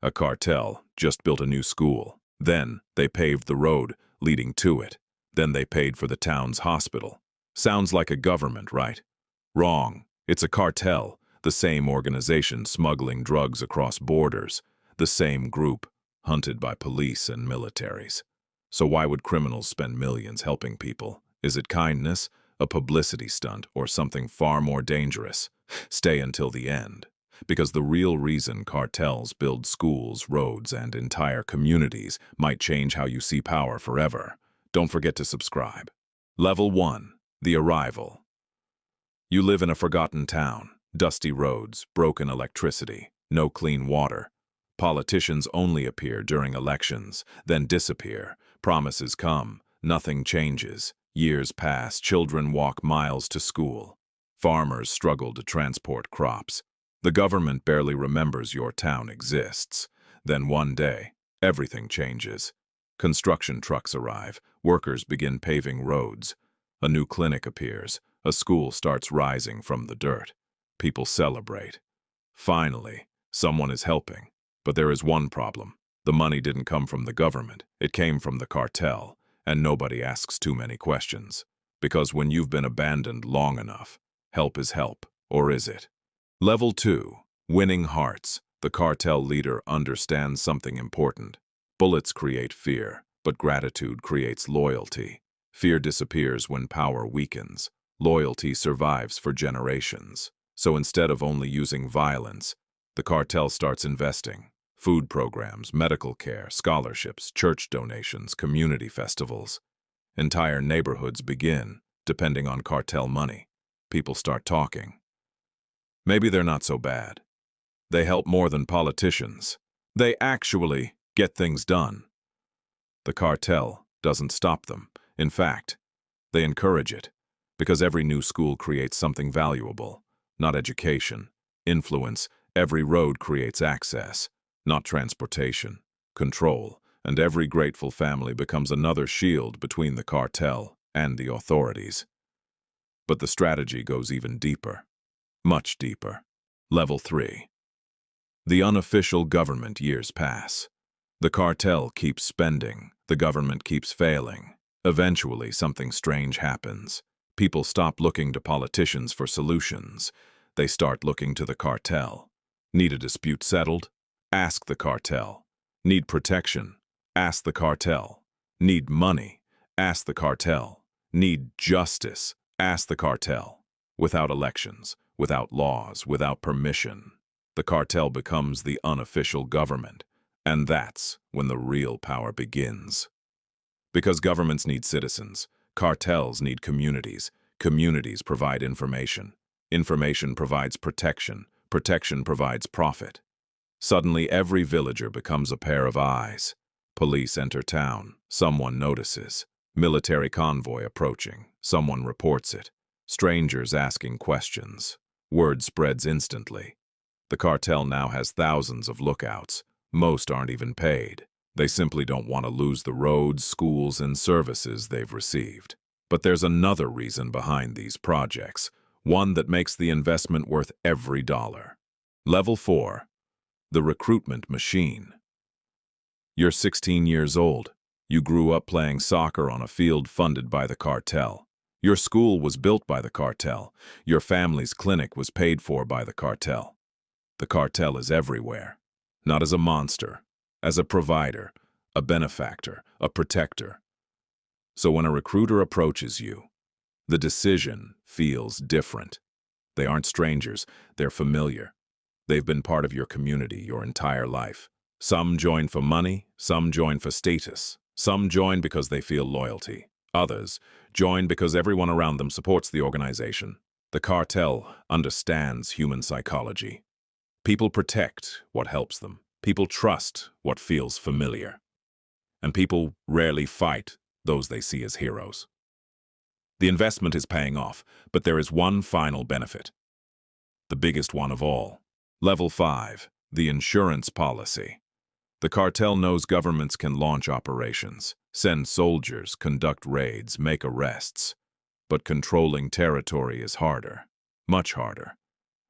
A cartel just built a new school. Then they paved the road leading to it. Then they paid for the town's hospital. Sounds like a government, right? Wrong. It's a cartel, the same organization smuggling drugs across borders, the same group, hunted by police and militaries. So why would criminals spend millions helping people? Is it kindness, a publicity stunt, or something far more dangerous? Stay until the end. Because the real reason cartels build schools, roads, and entire communities might change how you see power forever. Don't forget to subscribe. Level 1. The Arrival. You live in a forgotten town. Dusty roads, broken electricity, no clean water. Politicians only appear during elections, then disappear. Promises come, nothing changes. Years pass, children walk miles to school. Farmers struggle to transport crops. The government barely remembers your town exists. Then one day, everything changes. Construction trucks arrive, workers begin paving roads. A new clinic appears, a school starts rising from the dirt. People celebrate. Finally, someone is helping. But there is one problem. The money didn't come from the government, it came from the cartel, and nobody asks too many questions. Because when you've been abandoned long enough, help is help, or is it? Level 2. Winning Hearts. The cartel leader understands something important. Bullets create fear, but gratitude creates loyalty. Fear disappears when power weakens. Loyalty survives for generations. So instead of only using violence, the cartel starts investing. Food programs, medical care, scholarships, church donations, community festivals. Entire neighborhoods begin, depending on cartel money. People start talking. Maybe they're not so bad. They help more than politicians. They actually get things done. The cartel doesn't stop them. In fact, they encourage it, because every new school creates something valuable, not education, influence. Every road creates access, not transportation, control, and every grateful family becomes another shield between the cartel and the authorities. But the strategy goes even deeper, much deeper. Level 3. The unofficial government. Years pass. The cartel keeps spending, the government keeps failing. Eventually, something strange happens. People stop looking to politicians for solutions. They start looking to the cartel. Need a dispute settled? Ask the cartel. Need protection? Ask the cartel. Need money? Ask the cartel. Need justice? Ask the cartel. Without elections, without laws, without permission, the cartel becomes the unofficial government. And that's when the real power begins. Because governments need citizens, cartels need communities. Communities provide information. Information provides protection. Protection provides profit. Suddenly, every villager becomes a pair of eyes. Police enter town. Someone notices. Military convoy approaching. Someone reports it. Strangers asking questions. Word spreads instantly. The cartel now has thousands of lookouts. Most aren't even paid. They simply don't want to lose the roads, schools, and services they've received. But there's another reason behind these projects, one that makes the investment worth every dollar. Level 4. The recruitment machine. You're 16 years old. You grew up playing soccer on a field funded by the cartel. Your school was built by the cartel. Your family's clinic was paid for by the cartel. The cartel is everywhere. Not as a monster, as a provider, a benefactor, a protector. So when a recruiter approaches you, the decision feels different. They aren't strangers, they're familiar. They've been part of your community your entire life. Some join for money, some join for status. Some join because they feel loyalty. Others join because everyone around them supports the organization. The cartel understands human psychology. People protect what helps them. People trust what feels familiar. And people rarely fight those they see as heroes. The investment is paying off, but there is one final benefit. The biggest one of all. Level 5. The insurance policy. The cartel knows governments can launch operations, send soldiers, conduct raids, make arrests. But controlling territory is harder, much harder,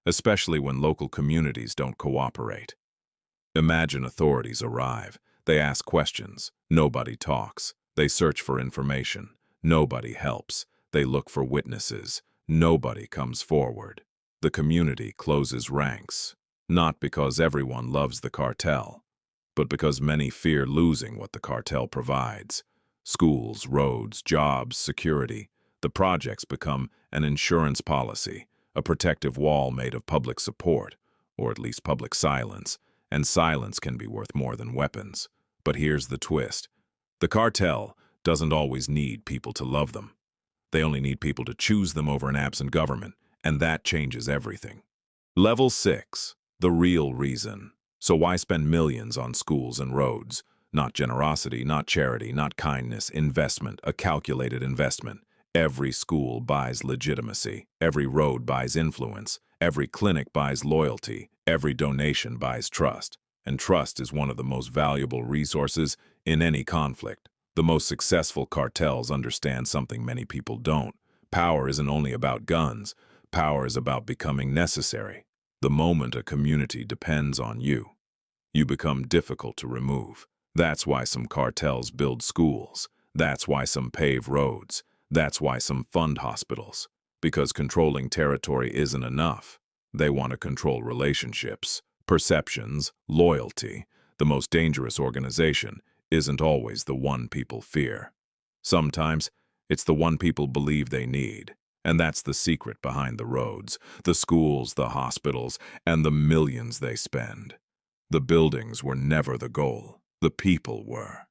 especially when local communities don't cooperate. Imagine authorities arrive. They ask questions. Nobody talks. They search for information. Nobody helps. They look for witnesses. Nobody comes forward. The community closes ranks, not because everyone loves the cartel, but because many fear losing what the cartel provides. Schools, roads, jobs, security. The projects become an insurance policy, a protective wall made of public support, or at least public silence, and silence can be worth more than weapons. But here's the twist. The cartel doesn't always need people to love them. They only need people to choose them over an absent government, and that changes everything. Level 6. The real reason. So why spend millions on schools and roads? Not generosity, not charity, not kindness, investment, a calculated investment. Every school buys legitimacy. Every road buys influence. Every clinic buys loyalty. Every donation buys trust. And trust is one of the most valuable resources in any conflict. The most successful cartels understand something many people don't. Power isn't only about guns. Power is about becoming necessary. The moment a community depends on you, you become difficult to remove. That's why some cartels build schools. That's why some pave roads. That's why some fund hospitals. Because controlling territory isn't enough. They want to control relationships, perceptions, loyalty. The most dangerous organization isn't always the one people fear. Sometimes it's the one people believe they need. And that's the secret behind the roads, the schools, the hospitals, and the millions they spend. The buildings were never the goal. The people were.